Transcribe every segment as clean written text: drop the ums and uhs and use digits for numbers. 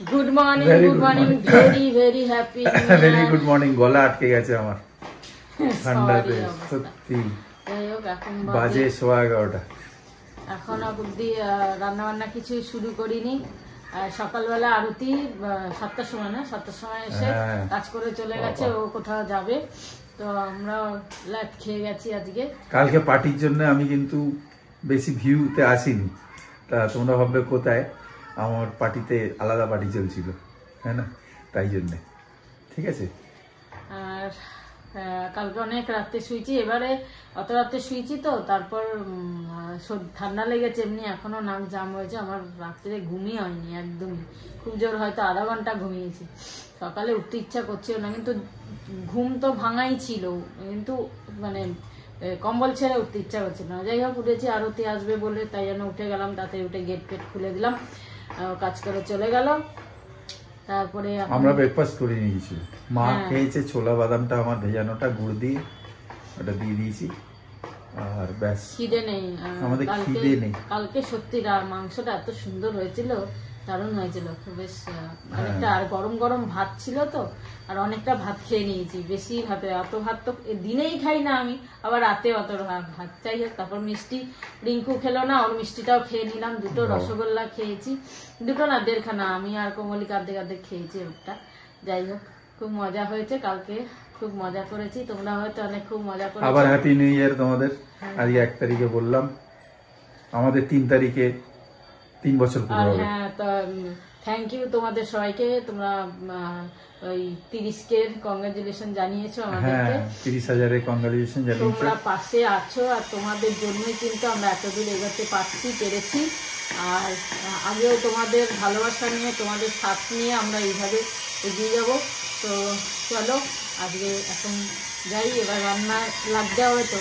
Good morning very very happy very good morning. গলা আটকে গেছে আমার ঠান্ডাতে সত্যি। যাই হোক এখন বাজে 11:15। এখন অবধি রান্না বান্না কিছু শুরু করিনি। সকালবেলা আরতি 7টার সময় না 7টার সময় এসে কাজ করে চলে গেছে, ও কোথাও যাবে, তো আমরা লেট খেয়ে গেছি আজকে। কালকে পার্টির জন্য আমি কিন্তু বেশি ভিউতে আসিনি, তা তোমরা ভাববে কোথায়, আমার পার্টিতে আলাদা পার্টি চলছিল, হ্যাঁ না, তাই জন্যে। ঠিক আছে। আর কালকে অনেক রাত্রে শুয়েছি, এবারে অত রাত্রে শুয়েছি তো, তারপর ঠান্ডা লেগেছে, এমনি এখনো নাক জাম হয়েছে। আমার রাত্রে ঘুমই হয়নি একদমই, খুব জোর হয়তো আধা ঘন্টা ঘুমিয়েছি। সকালে উঠতে ইচ্ছা করছিল না, কিন্তু ঘুম তো ভাঙাই ছিল, কিন্তু মানে কম্বল ছেড়ে উঠতে ইচ্ছা করছিল না। যাই হোক উঠেছি, আরতি আসবে বলে, তাই জন্য উঠে গেলাম, তাতে উঠে গেট ফেট খুলে দিলাম, কাজ করে চলে গেল। তারপরে আমরা ব্রেকফাস্ট করে নিয়েছি, মা খেয়েছে ছোলা বাদামটা আমার ভেজানোটা গুড় দিয়ে ওটা দিয়ে দিয়েছি, আর ব্যাস। খিদে নেই আমাদের, খিদে নেই। কালকে সত্যি মাংসটা এত সুন্দর হয়েছিল, দারুণ হয়েছিল, বেশ অনেকটা। আর গরম গরম ভাত ছিল তো, আর অনেকটা ভাত খেয়ে নিয়েছি, বেশি ভাতে, অত ভাত তো দিনেই খাই না আমি, আবার রাতে অত ভাত চাই। তারপর মিষ্টি রিঙ্কু খেলো না, ওর মিষ্টিটাও খেয়ে নিলাম, দুটো রসগোল্লা খেয়েছি, দুটো না 1.5খানা, আমি আর কোমলিকা অর্ধেক খেয়েছি ওটা। যাই হোক খুব মজা হয়েছে কালকে, খুব মজা করেছি, তোমরা হয়তো অনেক খুব মজা করেছো। আবার হ্যাপি নিউ ইয়ার তোমাদের। আজকে 1 তারিখে বললাম, আমাদের 3 তারিখে 3 বছর পুরো হবে। হ্যাঁ, তো থ্যাংক ইউ তোমাদের সবাইকে, তোমরা ওই 30K কংগ্রাচুলেশন জানিয়েছো আমাদেরকে। 30,000 কংগ্রাচুলেশন জানিয়েছো, তোমরা পাশে আছো, আর তোমাদের জন্যই কিন্তু আমরা এতদূর এগোতে পেরেছি। আর আগেও তোমাদের ভালোবাসা নিয়ে, তোমাদের সাথ নিয়ে আমরা এইভাবে এগিয়ে যাব। তো চলো আজকে এখন যাই, এবার রান্না লাগতে হবে। তো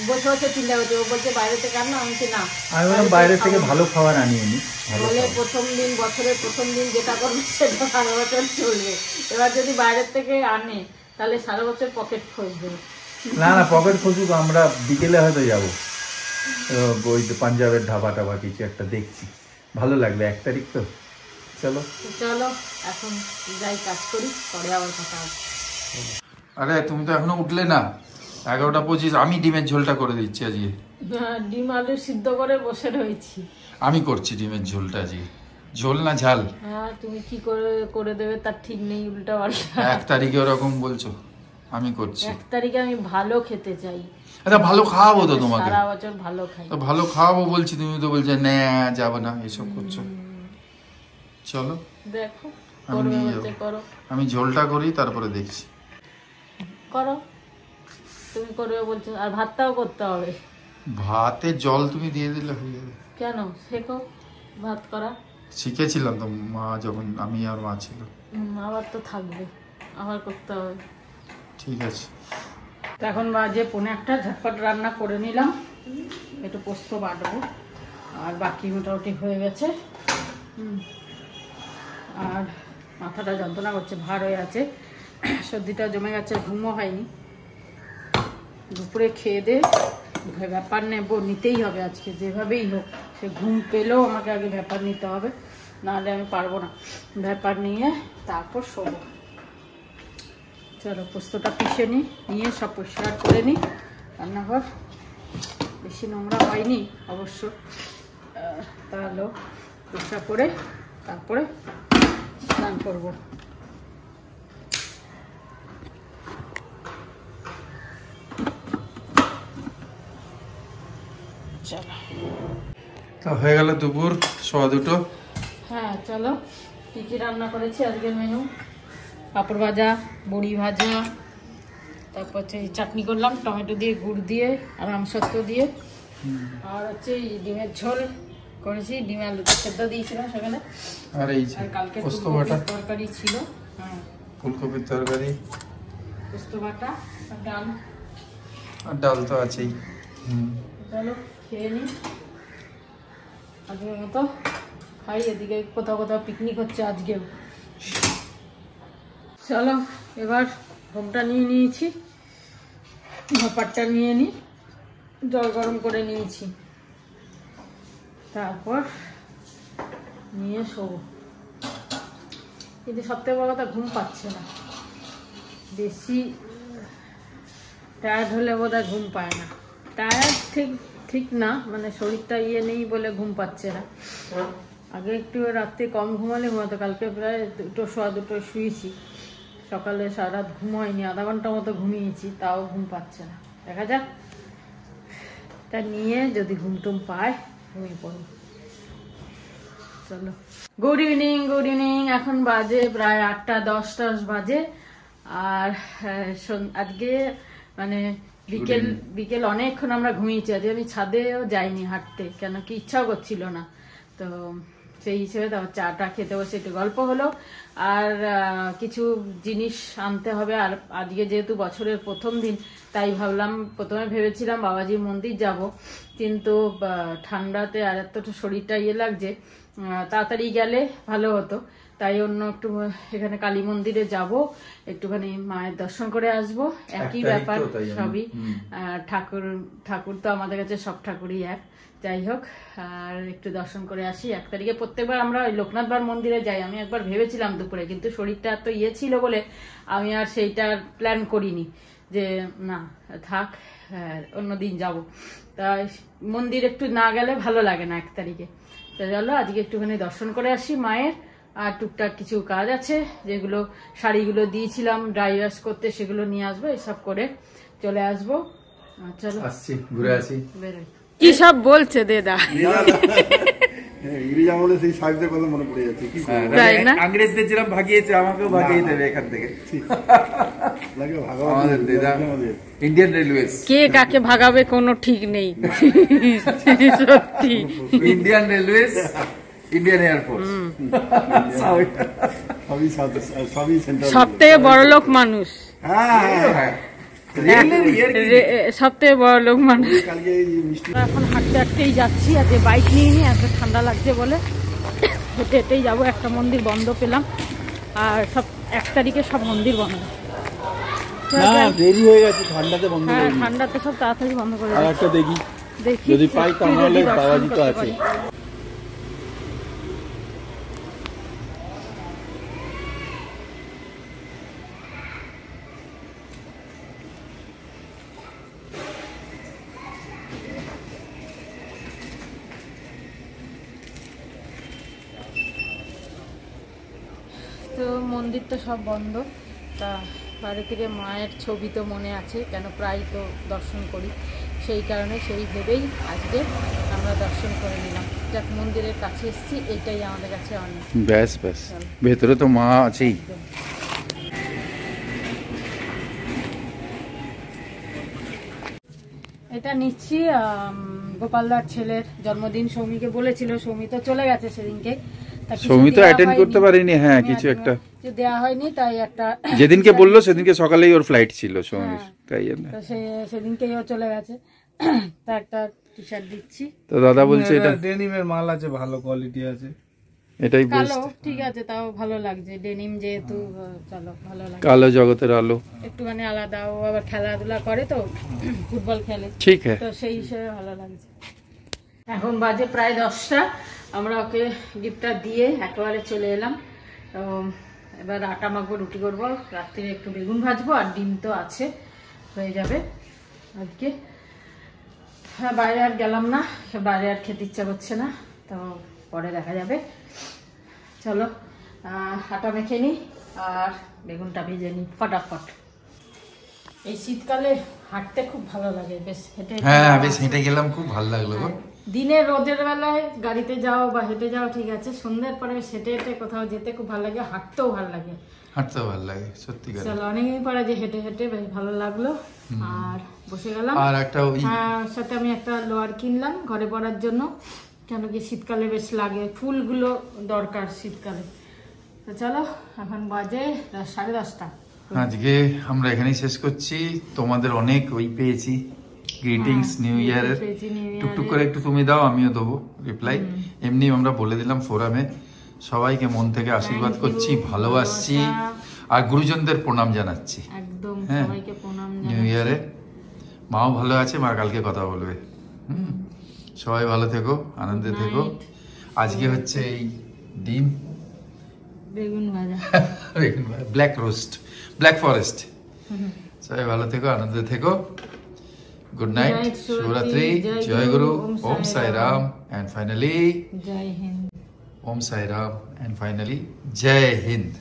বসে বসে চিন্তা করছে, ও বলছে বাইরে থেকে আনো, আমি না, আমি বললাম বাইরে থেকে ভালো খাবার আনিয়ে নি, বলে প্রথম দিন, বছরের প্রথম দিন যেটা করবে সেটা সারা বছর চলবে। এবার যদি বাইরের থেকে আনে তাহলে সারা বছর পকেট খসবে। না না, পকেট খুঁজুক, আমরা বিকেলে হয়তো যাবো ওই পাঞ্জাবের ধাবা টাবা কিছু একটা দেখছি, ভালো লাগবে। 1 তারিখ তো, চলো চলো এখন যাই, কাজ করি, পরে আবার কথা হবে। আরে তুমি তো এখনো উঠলে না, 11:25। আমি ডিমের ঝোলটা করে দিচ্ছি আজকে। ডিম আলু সিদ্ধ করে বসে রয়েছি, আমি করছি ডিমের ঝোলটা আজকে। ঝোল না ঝাল? হ্যাঁ, তুমি কি করে দেবে তার ঠিক নেই, উল্টা পাল্টা। 1 তারিখে ওরকম বলছো, আমি করছি। 1 তারিখে আমি ভালো খেতে চাই। আচ্ছা, ভালো খাওয়াবো তো তোমাকে, সারা বছর ভালো খাই, তো ভালো খাওয়াবো বলছি, তুমি তো বলছো না যাবো না, এসব করছো। চলো দেখো, করো, আমি ঝোলটা করি, তারপরে দেখছি। করো, তুমি করবে বলছো, আর ভাতটাও করতে হবে। ভাতে জল তুমি দিয়ে দিলে হয়ে যাবে। কেন? শেখো ভাত করা, শিখেছিলাম তো মা যখন আমি আর মা ছিল। আবার তো থাকবে, আবার করতে হবে। ঠিক আছে। এখন বাজে 1:45, ঝটপট রান্না করে নিলাম, একটু পোস্ত বাটবো, আর বাকি মোটামুটি হয়ে গেছে। আর মাথাটা যন্ত্রণা করছে, ভার হয়ে আছে, সর্দিটা জমে গেছে, ঘুমও হয়নি। দুপুরে খেয়ে দে ব্যাপার নিতেই হবে আজকে, যেভাবেই হোক, সে ঘুম পেলেও আমাকে আগে ব্যাপার নিতে হবে, নাহলে আমি পারবো না। ব্যাপার নিয়ে তারপর শোবো। চলো পোস্তটা পিষে নিয়ে সব পরিষ্কার করে নিই। রান্নাঘর বেশি নোংরা হয়নি অবশ্য, তাহলেও পরিষ্কার করে তারপরে স্নান করবো। চলো, তো হয়ে গেল দুপুর 2:15। হ্যাঁ চলো, কী কী রান্না করেছি আজকের মেনু: পাঁপড় ভাজা, বড়ি ভাজা, তারপর হচ্ছে চাটনি করলাম টমেটো দিয়ে, গুড় দিয়ে আর আমসত্ব দিয়ে, আর হচ্ছে ডিমের ঝোল করেছি, ডিম আলু সেদ্ধ দিয়েছিলাম সেখানে, আর এই আর কালকে পোস্ত বাটা তরকারি ছিল, হ্যাঁ ফুলকপির তরকারি, পোস্ত বাটা আর ডাল। আর ডাল তো আছেই। চলো খেয়ে নিই, আজকের মতো খাই। এদিকে কোথাও কোথাও পিকনিক হচ্ছে আজকেও। চলো এবার ভোগটা নিয়ে নিয়েছি, ভাপারটা নিয়ে নিই, জল গরম করে নিয়েছি, তারপর নিয়ে শোবো। কিন্তু সবথেকে বড় কথা ঘুম পাচ্ছে না, বেশি টায়ার্ড হলে বোধহয় ঘুম পায় না। টায়ার্ড ঠিক না, মানে শরীরটা ইয়ে নেই বলে ঘুম পাচ্ছে না। আগে একটু রাত্রে কম ঘুমালে ঘুমাতো, কালকে প্রায় 2:15 শুয়েছি, সকালে সারা রাত ঘুম হয়নি, আধা ঘন্টা মতো ঘুমিয়েছি, তাও ঘুম পাচ্ছে না। দেখা যাক, তা নিয়ে যদি ঘুম টুম পায় ঘুমিয়ে পড়ব। চলো, গুড ইভিনিং। এখন বাজে প্রায় 8:10 বাজে। আর আজকে মানে বিকেল অনেকক্ষণ আমরা ঘুমিয়েছি। আজকে আমি ছাদেও যাইনি হাঁটতে, কেন কি ইচ্ছাও করছিল না। তো সেই হিসেবে তারপর চাটা খেতে বসে একটু গল্প হলো। আর কিছু জিনিস আনতে হবে। আর আজকে যেহেতু বছরের প্রথম দিন, তাই ভাবলাম, প্রথমে ভেবেছিলাম বাবাজির মন্দির যাব, কিন্তু ঠান্ডাতে আর এতটা শরীরটা ইয়ে লাগছে, তাড়াতাড়ি গেলে ভালো হতো। তাই অন্য একটু এখানে কালী মন্দিরে যাব, একটুখানি মায়ের দর্শন করে আসব। একই ব্যাপার সবই, ঠাকুর তো আমাদের কাছে সব ঠাকুরই এক। যাই হোক, আর একটু দর্শন করে আসি। 1 তারিখে প্রত্যেকবার আমরা ওই লোকনাথ বার মন্দিরে যাই। আমি একবার ভেবেছিলাম দুপুরে, কিন্তু শরীরটা এত ইয়ে ছিল বলে আমি আর সেইটা প্ল্যান করিনি, যে না থাক অন্যদিন যাব। তাই মন্দির একটু না গেলে ভালো লাগে না 1 তারিখে। তো চলো আজকে একটুখানি দর্শন করে আসি মায়ের। আর টুকটাক কিছু কাজ আছে, যেগুলো শাড়িগুলো দিয়েছিলাম ড্রাই ওয়াশ করতে, সেগুলো নিয়ে আসবো, এসব করে চলে আসবো। চলো আসছি, ঘুরে আসি। কি সব বলছে দেদা, ইংরেজদের যেরকম ভাগিয়েছে আমাকেও ভাগিয়ে দেবে এখান থেকে। ইন্ডিয়ান রেলওয়েজ কে কাকে ভাগাবে কোনো ঠিক নেই, সত্যি। ইন্ডিয়ান রেলওয়েজ, ইন্ডিয়ান এয়ারফোর্স, সব থেকে বড় লোক মানুষ, সব থেকে বড় লোক মানুষ। এখন হাঁটতেই যাচ্ছি, আর যে বাইক নিয়ে নি, এত ঠান্ডা লাগছে বলে হেঁটেই যাবো। একটা মন্দির বন্ধ পেলাম, আর সব 1 তারিখে সব মন্দির বন্ধ। দেরি হয়ে গেছে, ঠান্ডাতে বন্ধ। হ্যাঁ, ঠান্ডাতে সব তাড়াতাড়ি বন্ধ করে দেখি যদি পাই, তাহলে বাবাজি তো আছে। তো মন্দির তো সব বন্ধ। তা বাইরে থেকে মায়ের ছবি তো মনে আছে, কেন প্রায় তো দর্শন করি, সেই কারণে সেই ভেবেই আজকে আমরা দর্শন করে নিলাম। যাক, মন্দিরের কাছে এসেছি, এইটাই আমাদের কাছে অনেক। ব্যাস ভেতরে তো মা আছেই। এটা নিচ্ছি গোপালদার ছেলের জন্মদিন। সৌমিকে বলেছিল, সৌমি তো চলে গেছে সেদিনকে, সৌমি তো অ্যাটেন্ড করতে পারেনি। হ্যাঁ, কিছু একটা দেওয়া হয়নি, তাই একটা যেদিনকে বললো সেদিনকে সকালেই ওর ফ্লাইট ছিল সৌমির, তাই জন্য সেদিনকেই ও চলে গেছে। তা একটা টি শার্ট দিচ্ছি। তো দাদা বলছে এটা ডেনিমের মাল আছে, ভালো কোয়ালিটি আছে, এটাই কালো, ঠিক আছে, তাও ভালো লাগছে। ডেনিম যেহেতু, চলো ভালো লাগে। কালো জগতের আলো, একটুখানি আলাদা। ও আবার খেলাধুলা করে তো, ফুটবল খেলে, ঠিক হ্যাঁ, তো সেই হিসেবে ভালো লাগছে। এখন বাজে প্রায় 10টা। আমরা ওকে গিফটটা দিয়ে একেবারে চলে এলাম। তো এবার আটা মাখবো, রুটি করবো, রাত্রিরে একটু বেগুন ভাজবো, আর ডিম তো আছে, হয়ে যাবে আজকে। হ্যাঁ, বাইরে আর গেলাম না, বাইরে আর খেতে ইচ্ছা করছে না, তো পরে দেখা যাবে। চলো আটা মেখে নিই আর বেগুনটা ভেজে নিই ফটাফট। এই শীতকালে হাঁটতে খুব ভালো লাগে, বেশ হেঁটে। হ্যাঁ, বেশ হেঁটে গেলাম, খুব ভালো লাগলো গো। দিনে রোদের বেলায় গাড়িতে যাও বা হেঁটে যাও ঠিক আছে, সন্ধ্যের পরে হেঁটে হেঁটে কোথাও যেতে খুব ভালো লাগে, হাঁটতেও ভালো লাগে, সত্যি। চলো, অনেকদিন পরে যে হেঁটে হেঁটে বেশ ভালো লাগলো। আর বসে গেলাম। আর একটা সাথে আমি একটা লোয়ার কিনলাম ঘরে পরার জন্য, কেন কি শীতকালে বেশ লাগে, ফুলগুলো দরকার শীতকালে। তো চলো, এখন বাজে 10:30। আজকে আমরা এখানেই শেষ করছি। তোমাদের অনেক পেয়েছি গ্রিটিংস নিউ ইয়ারের, টুকটুক করে একটু তুমি দাও, আমিও দেবো রিপ্লাই। এমনি আমরা বলে দিলাম ফোরামে। সবাইকে মন থেকে আশীর্বাদ করছি, ভালোবাসছি, আর গুরুজনদের প্রণাম জানাচ্ছি। একদম, সবাইকে প্রণাম নিউ ইয়ারে। মাও ভালো আছে, মা কালকে কথা বলবে। সবাই ভালো থেকো, আনন্দে থেকো। আজকে হচ্ছে এই ডিম বেগুন ভাজা। Black roast, black forest. সবাই ভালো থেকো, আনন্দে থেকো। গুড নাইট, শুভরাত্রি, জয় গুরু, ওম সাই রাম, এন্ড ফাইনালি জয় হিন্দ। ওম সাই রাম, এন্ড ফাইনালি জয় হিন্দ।